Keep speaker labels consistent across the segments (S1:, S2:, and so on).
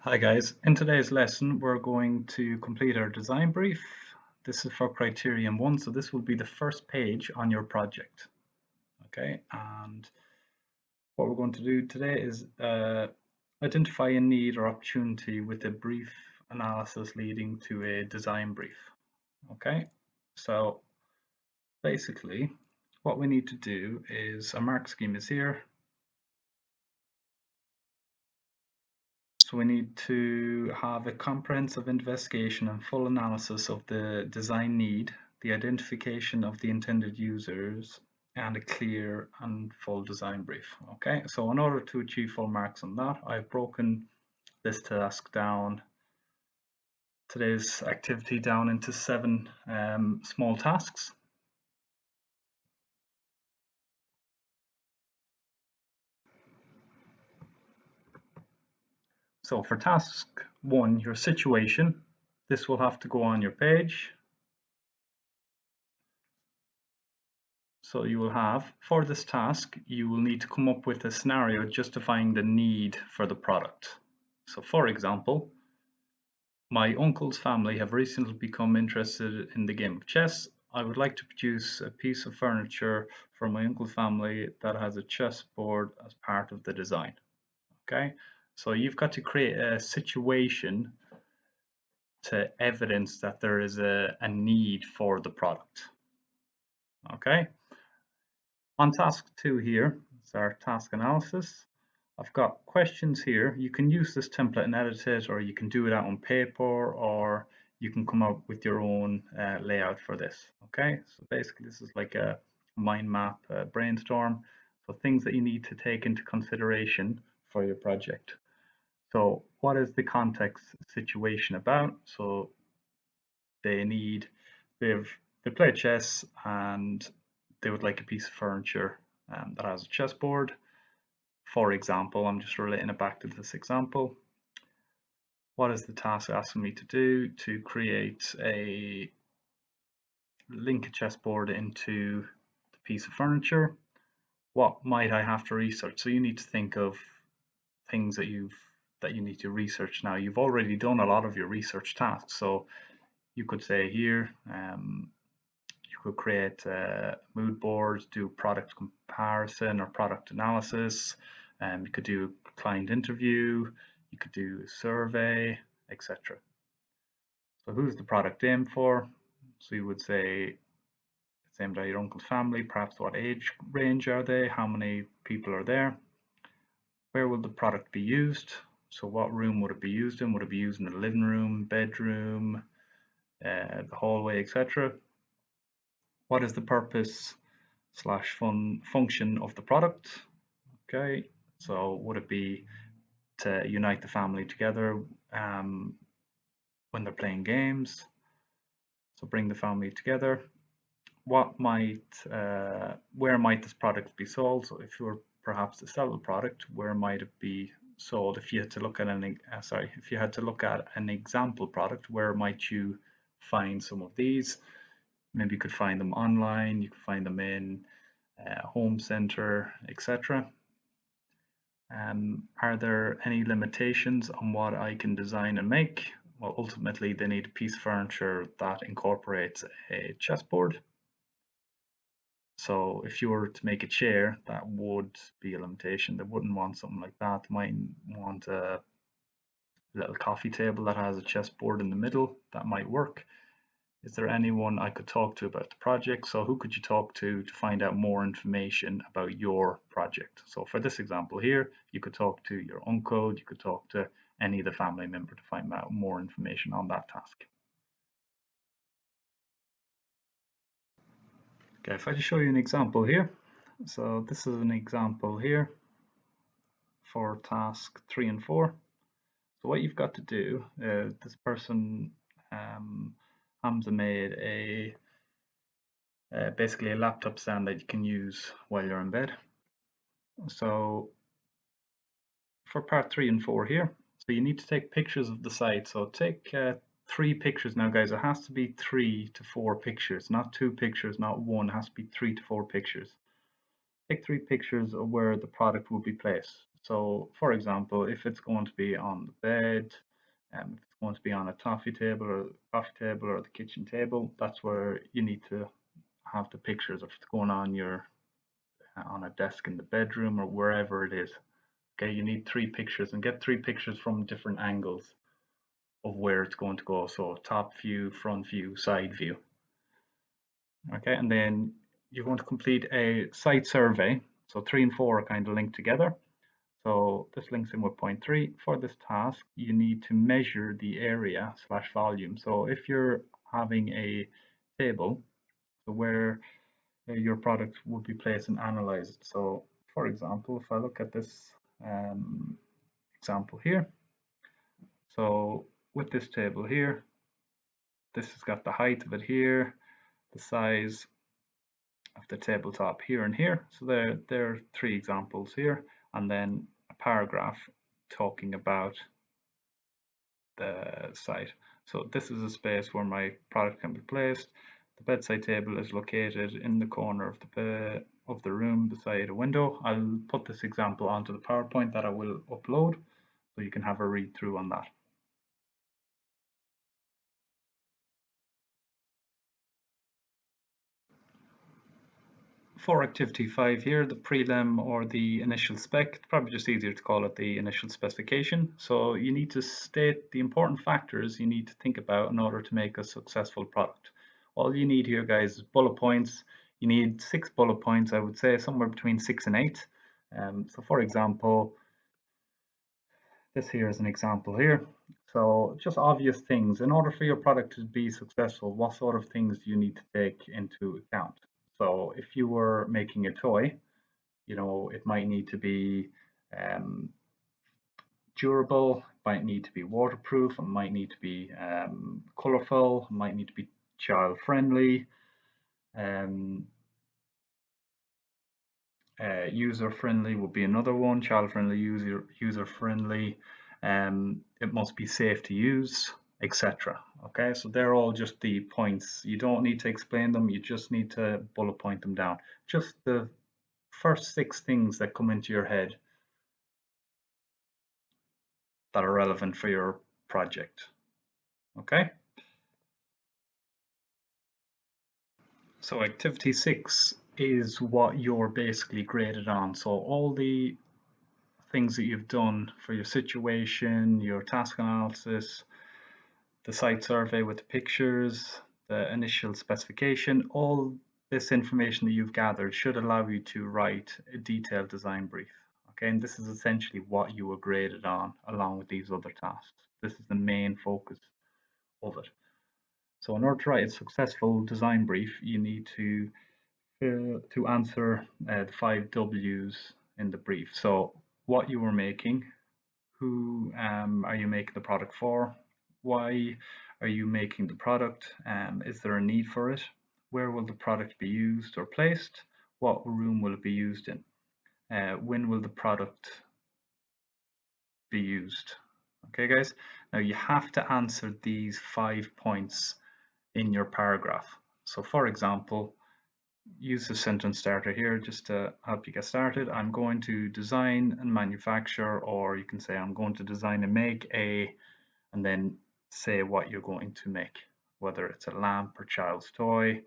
S1: Hi guys, in today's lesson we're going to complete our design brief. This is for Criterion 1, so this will be the first page on your project. Okay, and what we're going to do today is identify a need or opportunity with a brief analysis leading to a design brief. Okay, so basically what we need to do is, a mark scheme is here. So we need to have a comprehensive investigation and full analysis of the design need, the identification of the intended users, and a clear and full design brief. Okay, so in order to achieve full marks on that, I've broken this task down, today's activity down into 7 small tasks. So for task 1, your situation, this will have to go on your page. So you will have, for this task, you will need to come up with a scenario justifying the need for the product. So for example, my uncle's family have recently become interested in the game of chess. I would like to produce a piece of furniture for my uncle's family that has a chessboard as part of the design. Okay, so you've got to create a situation to evidence that there is a need for the product. Okay. On task 2 here, it's our task analysis. I've got questions here. You can use this template and edit it, or you can do it out on paper, or you can come up with your own layout for this. Okay, so basically this is like a mind map brainstorm. So things that you need to take into consideration for your project. So what is the context situation about? So they need, they play chess and they would like a piece of furniture that has a chessboard. For example, I'm just relating it back to this example. What is the task asking me to do? To create link a chessboard into the piece of furniture. What might I have to research? So you need to think of things that you need to research now. You've already done a lot of your research tasks, so you could say here, you could create mood boards, do product comparison or product analysis, you could do client interview, you could do a survey, etc. So who's the product aimed for? So you would say it's aimed at your uncle's family, perhaps what age range are they, how many people are there, where will the product be used, so what room would it be used in, would it be used in the living room, bedroom, the hallway, etc. What is the purpose slash function of the product? Okay, so would it be to unite the family together when they're playing games? So bring the family together. What might, where might this product be sold? So if you were perhaps to sell the product, where might it be sold? If you had to look at if you had to look at an example product, where might you find some of these? Maybe you could find them online, you could find them in home center, etc. Are there any limitations on what I can design and make? Well, ultimately they need a piece of furniture that incorporates a chessboard. So if you were to make a chair, that would be a limitation. They wouldn't want something like that. They might want a little coffee table that has a chessboard in the middle. That might work. Is there anyone I could talk to about the project? So who could you talk to find out more information about your project? So for this example here, you could talk to your uncle, you could talk to any of the family member to find out more information on that task. Okay, if I just show you an example here. So this is an example here for task 3 and 4. So what you've got to do, this person, Hamza, made basically a laptop stand that you can use while you're in bed. So for part 3 and 4 here, so you need to take pictures of the site. So take 3 pictures now, guys. It has to be 3 to 4 pictures, not 2 pictures, not 1. It has to be 3 to 4 pictures. Take 3 pictures of where the product will be placed. So for example, if it's going to be on the bed, if it's going to be on a coffee table or the kitchen table, that's where you need to have the pictures. If it's going on your on a desk in the bedroom or wherever it is. Okay, you need three pictures and get three pictures from different angles of where it's going to go. So top view, front view, side view. Okay, and then you're going to complete a site survey. So 3 and 4 are kind of linked together. So this links in with point 3. For this task, you need to measure the area slash volume. So if you're having a table, so where your product would be placed and analyzed. So for example, if I look at this example here, so with this table here, this has got the height of it here, the size of the tabletop here and here. So there are three examples here, and then a paragraph talking about the site. So this is a space where my product can be placed. The bedside table is located in the corner of the room beside a window. I'll put this example onto the PowerPoint that I will upload so you can have a read through on that. For activity 5 here, the prelim or the initial spec, it's probably just easier to call it the initial specification. So you need to state the important factors you need to think about in order to make a successful product. All you need here, guys, is bullet points. You need 6 bullet points, I would say, somewhere between 6 and 8. So for example, this here is an example here. So just obvious things. In order for your product to be successful, what sort of things do you need to take into account? So if you were making a toy, you know, it might need to be durable, might need to be waterproof, it might need to be colorful, it might need to be child friendly, um, user friendly would be another one, child friendly, user friendly, it must be safe to use, etc. Okay, so they're all just the points. You don't need to explain them, you just need to bullet point them down. Just the first 6 things that come into your head that are relevant for your project. Okay, so activity 6 is what you're basically graded on. So all the things that you've done for your situation, your task analysis, the site survey with the pictures, the initial specification, all this information that you've gathered should allow you to write a detailed design brief. Okay, and this is essentially what you were graded on along with these other tasks. This is the main focus of it. So in order to write a successful design brief, you need to answer the 5 W's in the brief. So what you were making, who are you making the product for, why are you making the product, is there a need for it, where will the product be used or placed, what room will it be used in, when will the product be used. Okay guys, now you have to answer these 5 points in your paragraph. So for example, use the sentence starter here just to help you get started. I'm going to design and manufacture, or you can say I'm going to design and make a, and then say what you're going to make, whether it's a lamp or child's toy.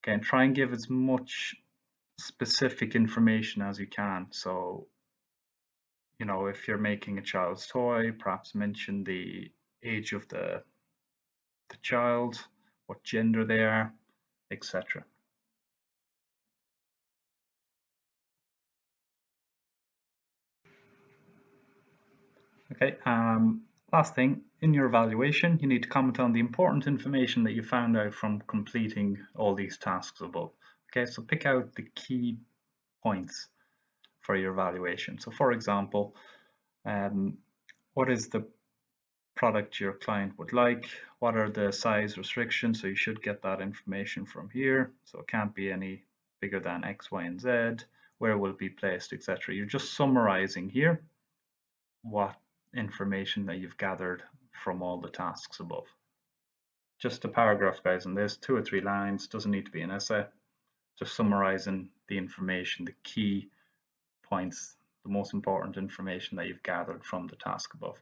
S1: Again, try and give as much specific information as you can. So, you know, if you're making a child's toy, perhaps mention the age of the child, what gender they are, etc. Okay, last thing, in your evaluation, you need to comment on the important information that you found out from completing all these tasks above. Okay, so pick out the key points for your evaluation. So for example, what is the product your client would like? What are the size restrictions? So you should get that information from here. So it can't be any bigger than X, Y, and Z. Where will it be placed, etc. You're just summarizing here what information that you've gathered from all the tasks above. Just a paragraph, guys, and there's 2 or 3 lines, doesn't need to be an essay, just summarizing the information, the key points the most important information that you've gathered from the task above.